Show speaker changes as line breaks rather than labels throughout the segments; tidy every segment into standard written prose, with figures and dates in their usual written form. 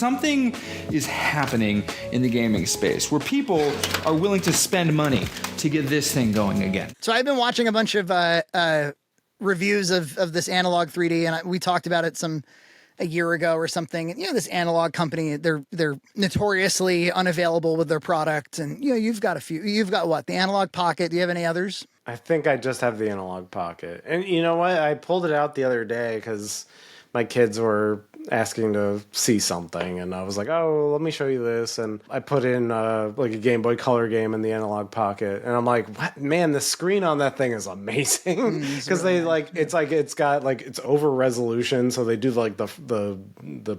something is happening in the gaming space where people are willing to spend money to get this thing going again.
So I've been watching a bunch of reviews of this Analogue 3D, and we talked about it a year ago or something. And, this Analogue company, they're notoriously unavailable with their product. And, you've got a few. You've got what? The Analogue Pocket. Do you have any others?
I think I just have the Analogue Pocket. And you know what? I pulled it out the other day because my kids were asking to see something, and I was like, oh, let me show you this. And I put in like a Game Boy Color game in the Analogue Pocket, and I'm like, what? Man, the screen on that thing is amazing. Because it's got like, it's over resolution, so they do like the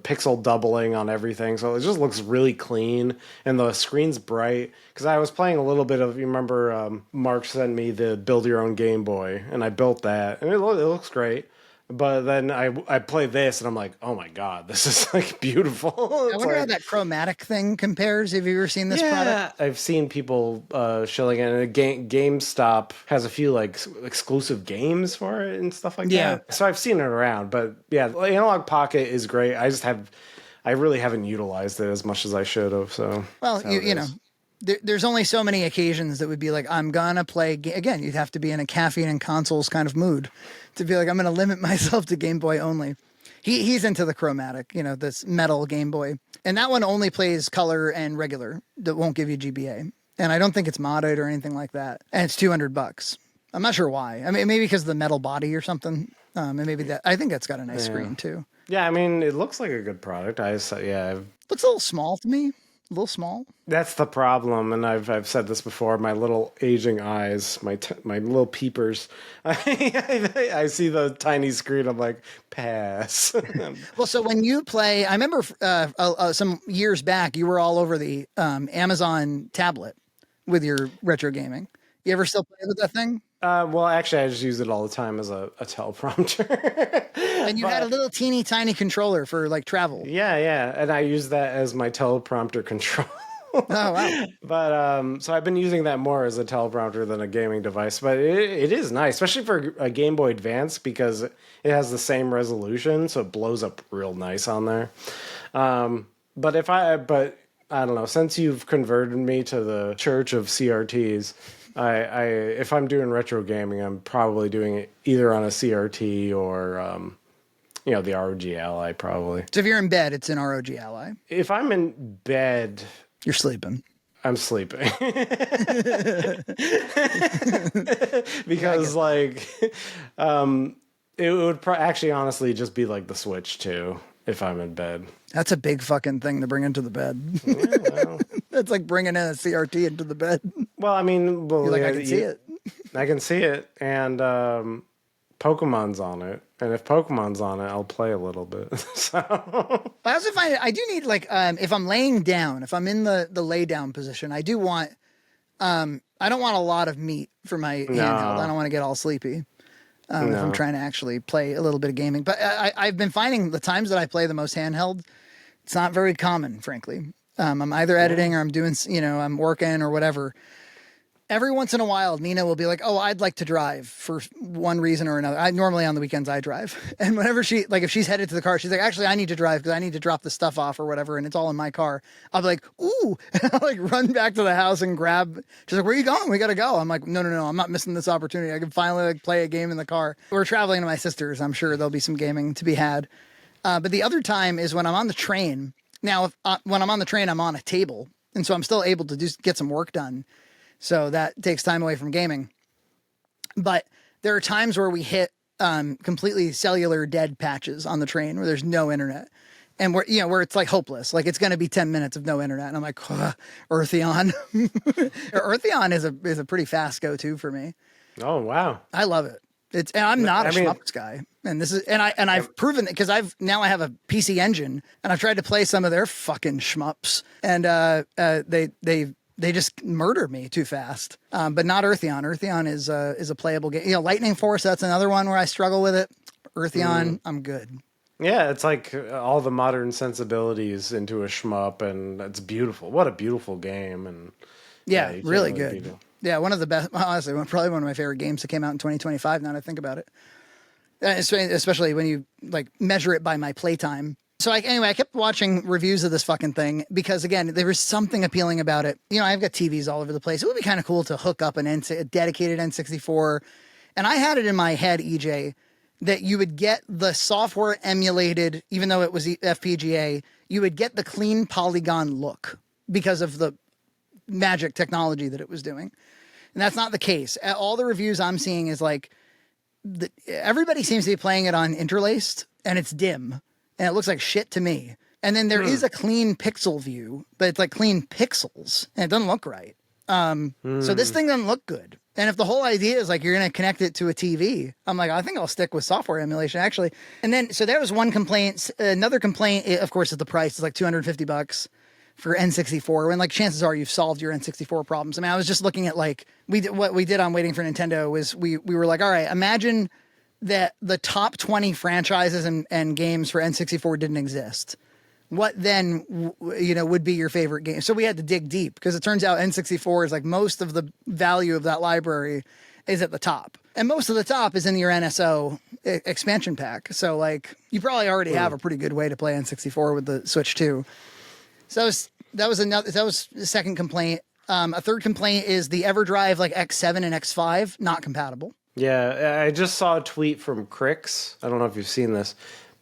pixel doubling on everything, so it just looks really clean, and the screen's bright. Because I was playing a little bit of, you remember Mark sent me the Build Your Own Game Boy, and I built that, and it looks great. But then I play this, and I'm like, oh my God, this is like beautiful.
I wonder how that chromatic thing compares. Have you ever seen this product?
I've seen people showing it, and GameStop has a few like exclusive games for it and stuff like that. So I've seen it around, but yeah, the Analogue Pocket is great. I really haven't utilized it as much as I should have. So
well, you know. There's only so many occasions that would be like, I'm going to play, again, you'd have to be in a caffeine and consoles kind of mood to be like, I'm going to limit myself to Game Boy only. He's into the chromatic, this metal Game Boy. And that one only plays color and regular. That won't give you GBA. And I don't think it's modded or anything like that. And it's $200. I'm not sure why. I mean, maybe because of the metal body or something. And maybe I think that's got a nice screen too.
Yeah, I mean, it looks like a good product.
Looks a little small to me. A little small.
That's the problem, and I've said this before. My little aging eyes, my little peepers. I see the tiny screen. I'm like, pass.
Well, so when you play, I remember some years back, you were all over the Amazon tablet with your retro gaming. You ever still play with that thing?
Well, actually, I just use it all the time as a teleprompter.
And you had a little teeny tiny controller for like travel.
Yeah. And I use that as my teleprompter control.
Oh, wow.
But so I've been using that more as a teleprompter than a gaming device. But it is nice, especially for a Game Boy Advance, because it has the same resolution, so it blows up real nice on there. But I don't know, since you've converted me to the church of CRTs, if I'm doing retro gaming, I'm probably doing it either on a CRT or the ROG Ally, probably.
So if you're in bed, it's an ROG Ally.
If I'm in bed,
you're sleeping.
I'm sleeping. Because it would actually honestly just be like the Switch too, if I'm in bed.
That's a big fucking thing to bring into the bed.
Yeah, well.
That's like bringing in a CRT into the bed.
Well, I mean,
I can see it.
I can see it, and Pokemon's on it. And if Pokemon's on it, I'll play a little bit. So
I also find I do need if I'm laying down, if I'm in the lay down position, I do want I don't want a lot of meat for my handheld. I don't want to get all sleepy. If I'm trying to actually play a little bit of gaming. But I've been finding the times that I play the most handheld, it's not very common, frankly. I'm either editing or I'm doing, I'm working or whatever. Every once in a while, Nina will be like, oh, I'd like to drive for one reason or another. Normally on the weekends, I drive. And whenever if she's headed to the car, she's like, actually, I need to drive because I need to drop the stuff off or whatever. And it's all in my car. I'll be like, ooh, and I'll run back to the house and grab. She's like, where are you going? We got to go. I'm like, no, I'm not missing this opportunity. I can finally play a game in the car. We're traveling to my sister's. I'm sure there'll be some gaming to be had. But the other time is when I'm on the train. Now, when I'm on the train, I'm on a table. And so I'm still able to get some work done. So that takes time away from gaming. But there are times where we hit completely cellular dead patches on the train where there's no internet. And where it's like hopeless. Like it's going to be 10 minutes of no internet. And I'm like, Eartheon. Eartheon is a pretty fast go-to for me.
Oh, wow.
I love it. And I'm not a shmups guy. And this is, I've proven it because I have a PC Engine and I've tried to play some of their fucking shmups and they just murder me too fast. But not Eartheon. Eartheon is a playable game. Lightning Force, that's another one where I struggle with it. Eartheon, I'm good.
Yeah, it's like all the modern sensibilities into a shmup, and it's beautiful. What a beautiful game. And
yeah really good. Yeah, one of the best, honestly, probably one of my favorite games that came out in 2025, now that I think about it. Especially when you measure it by my playtime. So anyway, I kept watching reviews of this fucking thing because, again, there was something appealing about it. You know, I've got TVs all over the place. It would be kind of cool to hook up a dedicated N64. And I had it in my head, EJ, that you would get the software emulated, even though it was FPGA, you would get the clean polygon look because of the magic technology that it was doing. And that's not the case. All the reviews I'm seeing is like, everybody seems to be playing it on interlaced, and it's dim. And it looks like shit to me. And then there is a clean pixel view, but it's like clean pixels, and it doesn't look right. So this thing doesn't look good. And if the whole idea is like you're going to connect it to a TV, I'm like, I think I'll stick with software emulation, actually. And then, so there was one complaint. Another complaint, of course, is the price. It's like $250 for N64, when like chances are you've solved your N64 problems. I mean, I was just looking at like, what we did on Waiting for Nintendo was we were like, all right, imagine that the top 20 franchises and games for N64 didn't exist. What then, would be your favorite game? So we had to dig deep, because it turns out N64 is like most of the value of that library is at the top. And most of the top is in your NSO expansion pack. So like you probably already have a pretty good way to play N64 with the Switch 2. So that was the second complaint. A third complaint is the EverDrive like X7 and X5 not compatible.
Yeah, I just saw a tweet from Crix. I don't know if you've seen this,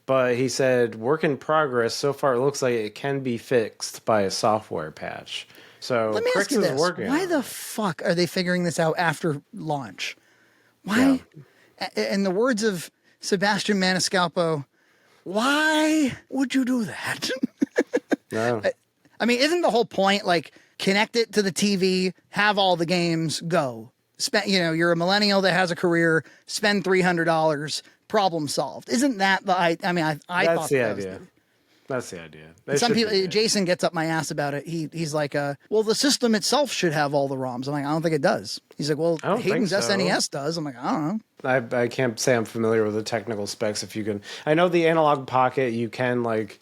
but he said, work in progress. So far, it looks like it can be fixed by a software patch. So
let me
Crix
ask you this.
working.
Why the fuck are they figuring this out after launch? Why? Yeah. In the words of Sebastian Maniscalco, why would you do that?
No.
I mean, isn't the whole point like connect it to the TV, have all the games, go? You're a millennial that has a career, spend $300, problem solved. Isn't that the I thought
the
that
idea. That's the idea.
Some people, Jason gets up my ass about it. He's like, well, the system itself should have all the ROMs. I'm like, I don't think it does. He's like, well, Hayden's SNES does. I'm like, I don't know.
I can't say I'm familiar with the technical specs. I know the Analog Pocket, you can like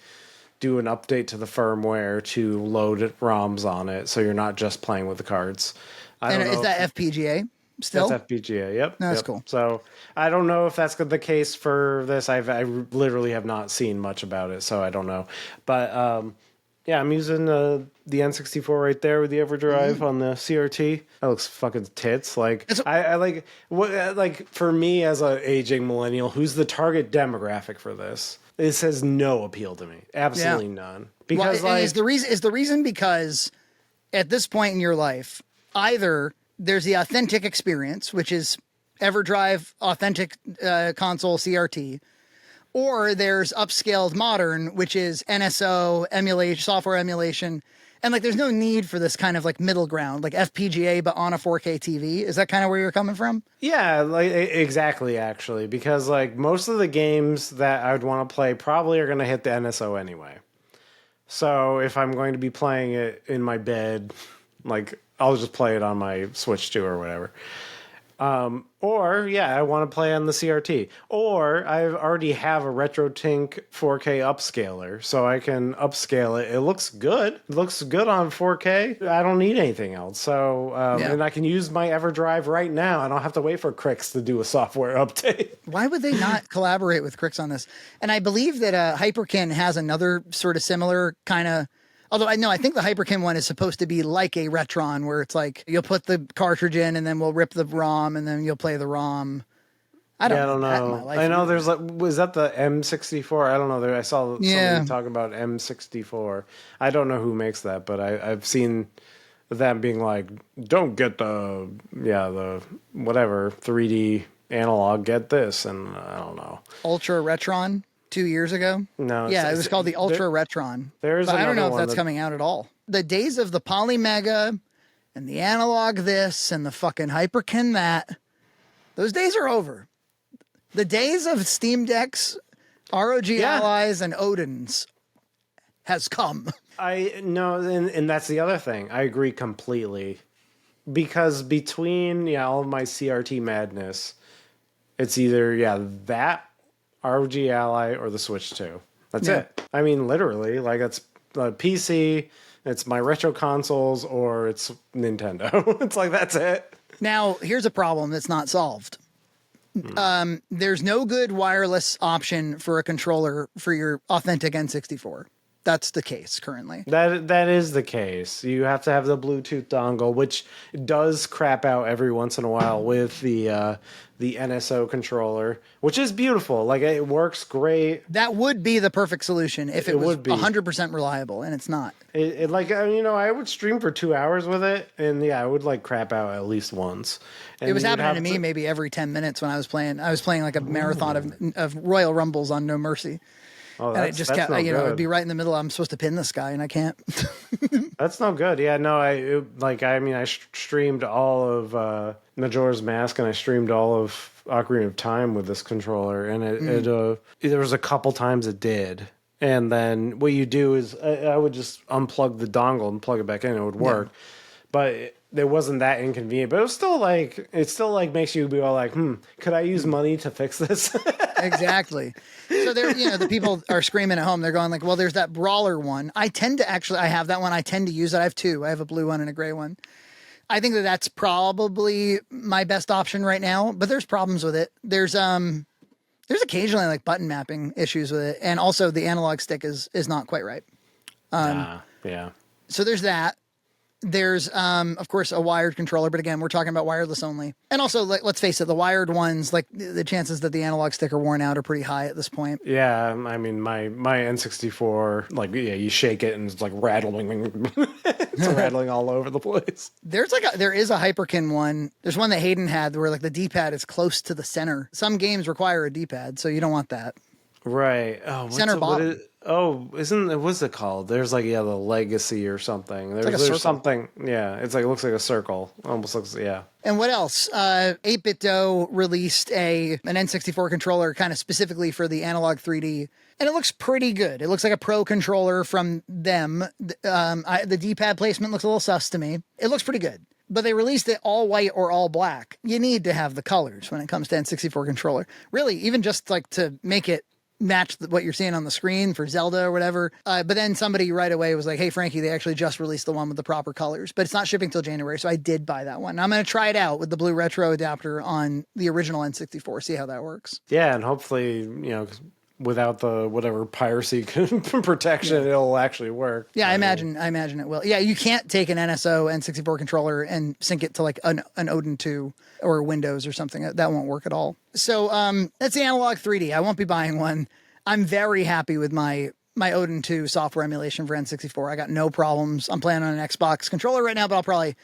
do an update to the firmware to load ROMs on it, so you're not just playing with the cards.
Is that FPGA still?
That's FPGA, yep.
That's cool.
So I don't know if that's the case for this. I literally have not seen much about it, so I don't know. But yeah, I'm using the N64 right there with the EverDrive on the CRT. That looks fucking tits. Like I like what like for me as a aging millennial, who's the target demographic for this? This has no appeal to me. Absolutely none. Because
is the reason because at this point in your life, either there's the authentic experience, which is EverDrive authentic console CRT, or there's upscaled modern, which is NSO emulation, software emulation. And like, there's no need for this kind of like middle ground, like FPGA, but on a 4K TV. Is that kind of where you're coming from?
Yeah, like exactly, actually, because like most of the games that I would want to play probably are going to hit the NSO anyway. So if I'm going to be playing it in my bed, like I'll just play it on my Switch 2 or whatever. Or I want to play on the CRT. Or I already have a RetroTink 4K upscaler, so I can upscale it. It looks good. It looks good on 4K. I don't need anything else. So, and I can use my EverDrive right now. I don't have to wait for Crix to do a software update.
Why would they not collaborate with Crix on this? And I believe that Hyperkin has another sort of similar kind of. Although I think the Hyperkin one is supposed to be like a Retron, where it's like you'll put the cartridge in and then we'll rip the ROM and then you'll play the ROM. I don't know.
I know there's like, was that the M64? I don't know. I saw somebody talking about M64. I don't know who makes that, but I've seen them being like, don't get the whatever 3D analog, get this, and I don't know.
Ultra Retron. 2 years ago?
No.
Yeah, it was called the Ultra Retron.
But
I don't know if that's coming out at all. The days of the Polymega and the Analog this and the fucking Hyperkin that, those days are over. The days of Steam Decks, ROG Allies, and Odins has come.
And that's the other thing. I agree completely. Because between all of my CRT madness, it's either that ROG Ally or the Switch 2. That's it. I mean, literally, like it's a PC, it's my retro consoles, or it's Nintendo. It's like, that's it.
Now, here's a problem that's not solved. There's no good wireless option for a controller for your authentic N64. That's the case currently.
That is the case. You have to have the Bluetooth dongle, which does crap out every once in a while with the NSO controller, which is beautiful. Like, it works great.
That would be the perfect solution if it was
would be
100% reliable, and it's not.
It like, you know, I would stream for 2 hours with it, and yeah, I would like crap out at least once. And
It was happening to me maybe every 10 minutes when I was playing. I was playing like a marathon of Royal Rumbles on No Mercy.
Oh,
And it just kept, you know, it'd be right in the middle. I'm supposed to pin this guy, and I can't.
That's no good. Yeah, no, I streamed all of Majora's Mask, and I streamed all of Ocarina of Time with this controller, and there was a couple times it did. And then what you do is I would just unplug the dongle and plug it back in, and it would work. Yeah. But it wasn't that inconvenient. But it still makes you be all like, could I use money to fix this?
Exactly. So there, you know, the people are screaming at home. They're going like, well, there's that Brawler one. I have that one. I tend to use it. I have two. I have a blue one and a gray one. I think that's probably my best option right now, but there's problems with it. There's occasionally like button mapping issues with it. And also the analog stick is not quite right.
Yeah.
So there's that. There's, of course, a wired controller, but again, we're talking about wireless only. And also, let's face it, the wired ones, like the chances that the analog stick are worn out are pretty high at this point.
Yeah, I mean, my N64, like, yeah, you shake it and it's like rattling. It's rattling all over the place.
There is a Hyperkin one. There's one that Hayden had where like the D-pad is close to the center. Some games require a D-pad, so you don't want that.
Right. Oh,
center bottom.
What's it called? There's like, the Legacy or something. There's something. Yeah, it's like, it looks like a circle. Almost looks, yeah.
And what else? 8-Bit Do released an N64 controller kind of specifically for the Analogue 3D, and it looks pretty good. It looks like a pro controller from them. The D-pad placement looks a little sus to me. It looks pretty good. But they released it all white or all black. You need to have the colors when it comes to N64 controller. Really, even just like to make it match what you're seeing on the screen for Zelda or whatever. But then somebody right away was like, hey, Frankie, they actually just released the one with the proper colors, but it's not shipping till January. So I did buy that one. I'm going to try it out with the blue retro adapter on the original N64, see how that works.
Yeah. And hopefully, without the whatever piracy protection, it'll actually work.
Yeah, I imagine it will. Yeah, you can't take an NSO N64 controller and sync it to like an Odin 2 or Windows or something. That won't work at all. So that's the Analogue 3D. I won't be buying one. I'm very happy with my Odin 2 software emulation for N64. I got no problems. I'm playing on an Xbox controller right now, but I'll probably,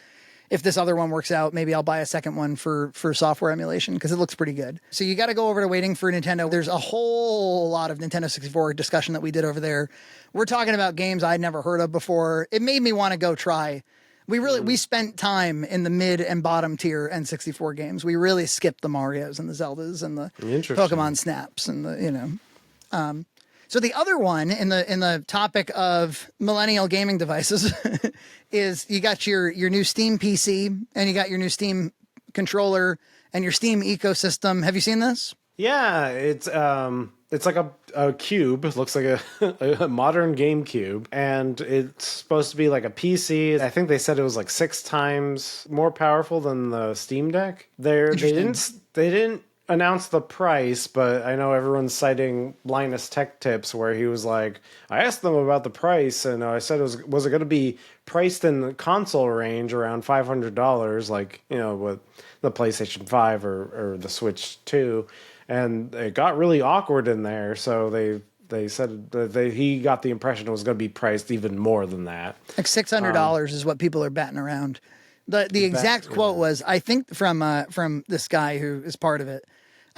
if this other one works out, maybe I'll buy a second one for software emulation because it looks pretty good. So you got to go over to Waiting for Nintendo. There's a whole lot of Nintendo 64 discussion that we did over there. We're talking about games I'd never heard of before. It made me want to go try. We spent time in the mid and bottom tier N64 games. We really skipped the Marios and the Zeldas and the Pokemon Snaps and the, so the other one in the topic of millennial gaming devices is you got your new Steam PC and you got your new Steam controller and your Steam ecosystem. Have you seen this?
Yeah, it's like a cube. It looks like a modern GameCube, and it's supposed to be like a PC. I think they said it was like 6 times more powerful than the Steam Deck. They didn't announce the price, but I know everyone's citing Linus Tech Tips where he was like, I asked them about the price, and I said, was it going to be priced in the console range around $500, like, with the PlayStation 5 or the Switch 2, and it got really awkward in there, so they said that he got the impression it was going to be priced even more than that.
Like $600 is what people are batting around. The exact quote was, I think from this guy who is part of it,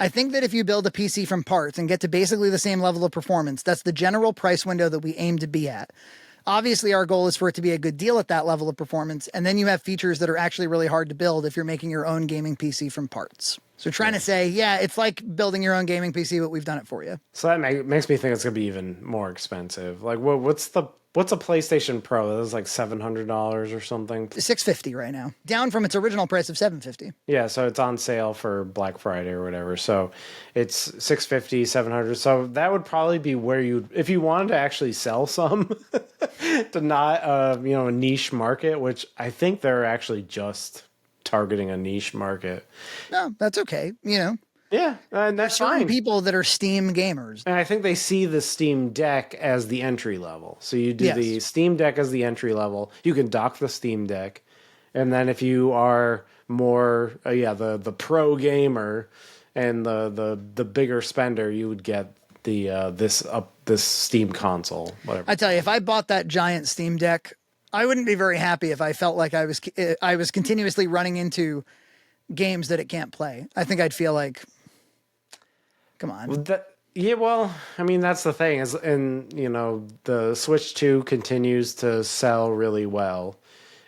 I think that if you build a PC from parts and get to basically the same level of performance, that's the general price window that we aim to be at. Obviously, our goal is for it to be a good deal at that level of performance, and then you have features that are actually really hard to build if you're making your own gaming PC from parts. So trying to say, yeah, it's like building your own gaming PC, but we've done it for you.
So that makes me think it's going to be even more expensive. Like, what's a PlayStation Pro? That was like $700 or something.
$650 right now, down from its original price of $750.
Yeah, so it's on sale for Black Friday or whatever. So it's $650, $700. So that would probably be where if you wanted to actually sell some to not a niche market, which I think they're actually just targeting a niche market.
No, that's okay.
Yeah, and that's
Certain
fine.
people that are Steam gamers.
And I think they see the Steam Deck as the entry level. So you do the Steam Deck as the entry level. You can dock the Steam Deck. And then if you are more, the pro gamer and the bigger spender, you would get the this Steam console, whatever.
I tell you, if I bought that giant Steam Deck, I wouldn't be very happy if I felt like I was continuously running into games that it can't play. I think I'd feel like, come on.
I mean, that's the thing is, and the Switch 2 continues to sell really well.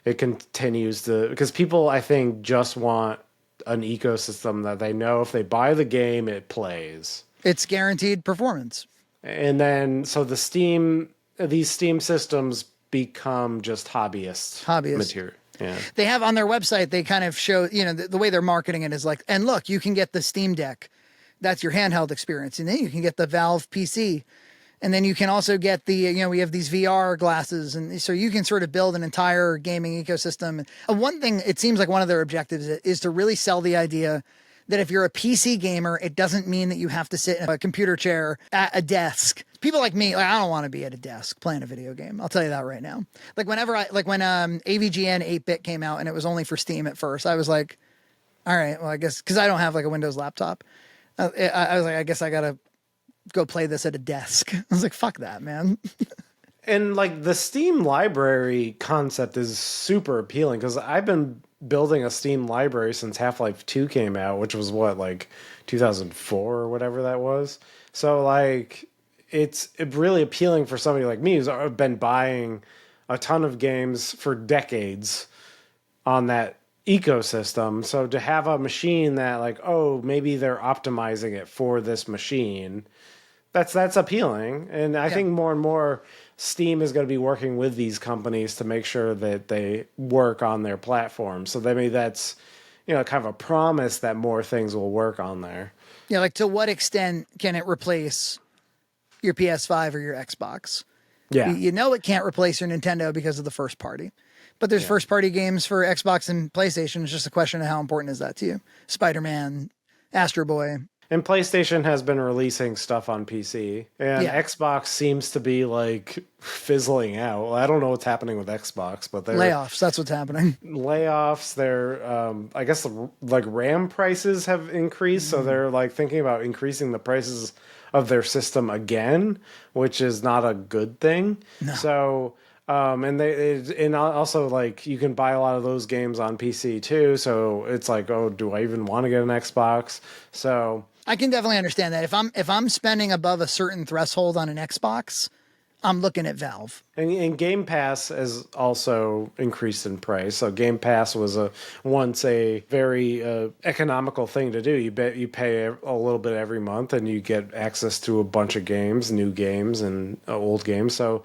It continues to, because people, I think, just want an ecosystem that they know if they buy the game, it plays.
It's guaranteed performance.
And then, so these Steam systems become just hobbyist material. Yeah.
They have on their website, they kind of show, the way they're marketing it is like, and look, you can get the Steam Deck. That's your handheld experience. And then you can get the Valve PC. And then you can also get we have these VR glasses. And so you can sort of build an entire gaming ecosystem. One thing, it seems like one of their objectives is to really sell the idea that if you're a PC gamer, it doesn't mean that you have to sit in a computer chair at a desk. People like me, I don't want to be at a desk playing a video game. I'll tell you that right now. Like when AVGN 8-bit came out and it was only for Steam at first, I was like, all right, well, I guess, because I don't have like a Windows laptop. I was like, I guess I got to go play this at a desk. I was like, fuck that, man.
And like the Steam library concept is super appealing because I've been building a Steam library since Half-Life 2 came out, which was like 2004 or whatever that was. So like it's really appealing for somebody like me who's been buying a ton of games for decades on that ecosystem. So to have a machine that like, oh, maybe they're optimizing it for this machine, that's appealing. And I think more and more Steam is going to be working with these companies to make sure that they work on their platform. So maybe that's, kind of a promise that more things will work on there.
Yeah, like to what extent can it replace your PS5 or your Xbox?
Yeah.
It can't replace your Nintendo because of the first party. But there's first party games for Xbox and PlayStation. It's just a question of how important is that to you? Spider-Man, Astro Boy.
And PlayStation has been releasing stuff on PC. And Xbox seems to be like fizzling out. Well, I don't know what's happening with Xbox, but they're
layoffs. That's what's happening.
Layoffs. They're, I guess, like RAM prices have increased. So they're like thinking about increasing the prices of their system again, which is not a good thing. No. So, and also like you can buy a lot of those games on PC too. So it's like, oh, do I even want to get an Xbox? So
I can definitely understand that. If I'm spending above a certain threshold on an Xbox, I'm looking at Valve. And
Game Pass has also increased in price. So Game Pass was once a very economical thing to do. You pay a little bit every month, and you get access to a bunch of games, new games and old games. So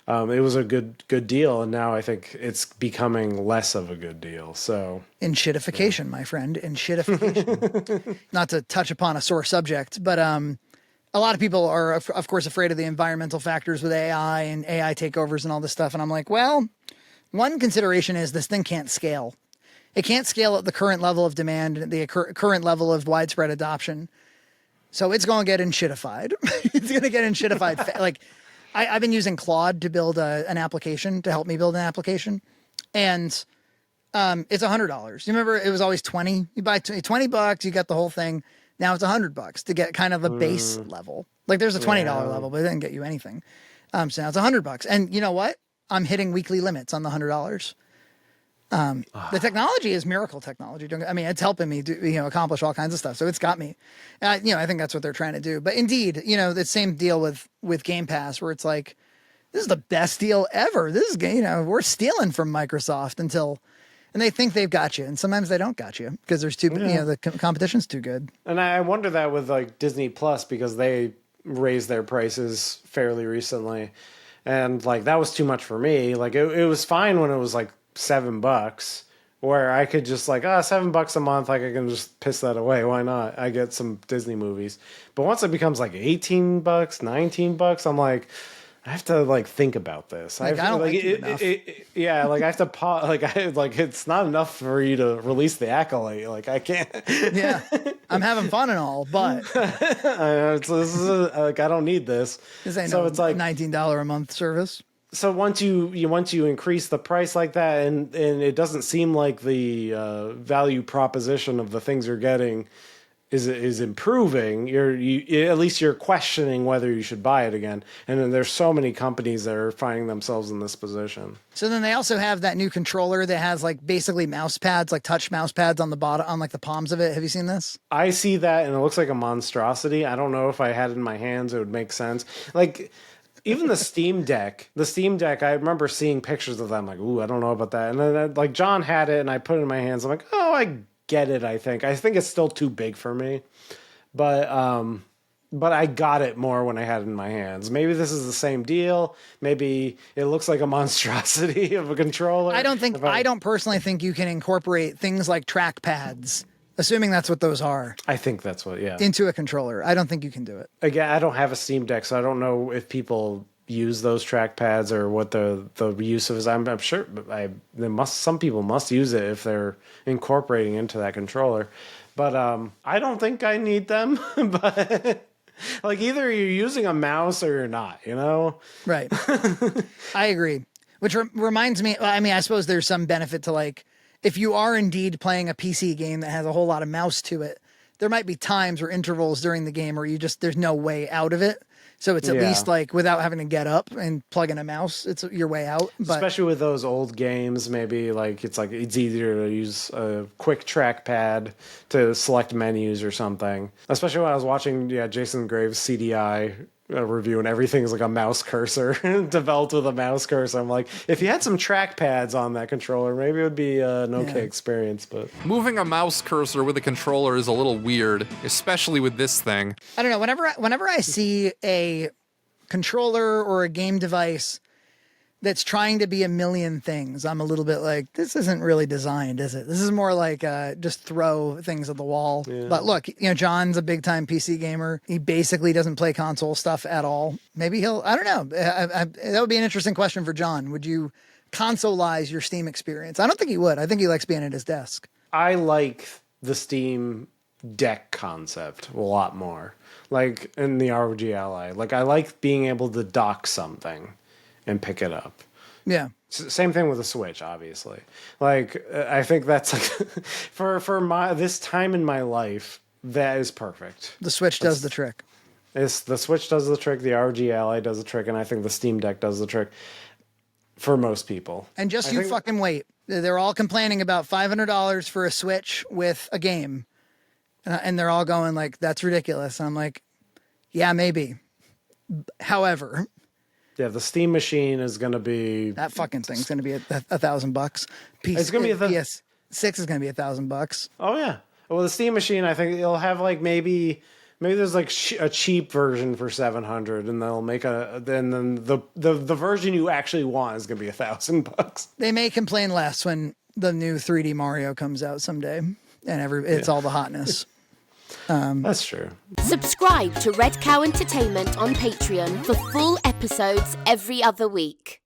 it was a good deal, and now I think it's becoming less of a good deal. So
shitification, my friend, shitification. Not to touch upon a sore subject, but a lot of people are, of course, afraid of the environmental factors with AI and AI takeovers and all this stuff. And I'm like, well, one consideration is this thing can't scale. It can't scale at the current level of demand, the current level of widespread adoption. So it's going to get shitified. It's going to get shitified. Like I've been using Claude to build an application, to help me build an application. And it's $100. You remember it was always 20. You buy $20, you got the whole thing. Now it's $100 to get kind of a base level. Like there's a $20 level, but it doesn't get you anything. So now it's $100. And you know what? I'm hitting weekly limits on the $100. The technology is miracle technology. I mean, it's helping me do, accomplish all kinds of stuff. So it's got me. I think that's what they're trying to do. But indeed, the same deal with Game Pass, where it's like, this is the best deal ever. This is, we're stealing from Microsoft and they think they've got you, and sometimes they don't got you because there's the competition's too good.
And I wonder that with like Disney Plus, because they raised their prices fairly recently, and like that was too much for me. Like it was fine when it was like $7, where I could just like $7 a month, like I can just piss that away. Why not? I get some Disney movies. But once it becomes like $18, $19, I'm like, I have to like think about this.
Like, I don't like you enough.
Yeah, like I have to pause. Like it's not enough for you to release the accolade. Like I can't.
Yeah, I'm having fun and all, but
this is like I don't need this.
This ain't
so
no
it's like
$19 a month service.
So once you increase the price like that, and it doesn't seem like the value proposition of the things you're getting is improving, at least you're questioning whether you should buy it again. And then there's so many companies that are finding themselves in this position.
So then they also have that new controller that has like basically mouse pads, like touch mouse pads on the bottom, on like the palms of it. Have you seen this?
I see that, and it looks like a monstrosity. I don't know if I had it in my hands, it would make sense. Like even the Steam Deck, I remember seeing pictures of them. Like, ooh, I don't know about that. And then like John had it, and I put it in my hands. I'm like, oh, I get it. I think it's still too big for me, but I got it more when I had it in my hands. Maybe this is the same deal. Maybe it looks like a monstrosity of a controller.
I don't personally think you can incorporate things like track pads, assuming that's what those are.
I think that's what, yeah.
Into a controller. I don't think you can do it.
Again, I don't have a Steam Deck, so I don't know if people use those track pads or what the use of is. I'm sure some people must use it if they're incorporating into that controller. But I don't think I need them. But like either you're using a mouse or you're not, you know?
Right. I agree. Which reminds me, I mean, I suppose there's some benefit to like, if you are indeed playing a PC game that has a whole lot of mouse to it, there might be times or intervals during the game where there's no way out of it. So it's at least like without having to get up and plug in a mouse, it's your way out. But
especially with those old games, maybe like it's easier to use a quick trackpad to select menus or something. Especially when I was watching Jason Graves' CDI review, and everything's like a mouse cursor developed with a mouse cursor. I'm like, if you had some track pads on that controller, maybe it would be an okay experience. But
moving a mouse cursor with a controller is a little weird, especially with this thing.
I don't know. Whenever I see a controller or a game device that's trying to be a million things, I'm a little bit like, this isn't really designed, is it? This is more like just throw things at the wall. Yeah. But look, John's a big time PC gamer. He basically doesn't play console stuff at all. Maybe I don't know. That would be an interesting question for John. Would you consoleize your Steam experience? I don't think he would. I think he likes being at his desk.
I like the Steam Deck concept a lot more. Like in the ROG Ally. Like I like being able to dock something and pick it up.
Yeah.
Same thing with the Switch, obviously. Like I think that's like for my this time in my life, that is perfect.
The Switch does the trick.
The Switch does the trick. The ROG Ally does the trick, and I think the Steam Deck does the trick for most people.
And fucking wait. They're all complaining about $500 for a Switch with a game, and they're all going like, "That's ridiculous." And I'm like, "Yeah, maybe." However. Yeah,
the Steam machine is going to be...
That fucking thing's going to be $1,000.
It's going to be
PS6 is going to be $1,000.
Oh, yeah. Well, the Steam machine, I think it'll have like maybe there's like a cheap version for $700, and they'll make then the version you actually want is going to be $1,000.
They may complain less when the new 3D Mario comes out someday, and it's all the hotness.
That's true.
Subscribe to Red Cow Entertainment on Patreon for full episodes every other week.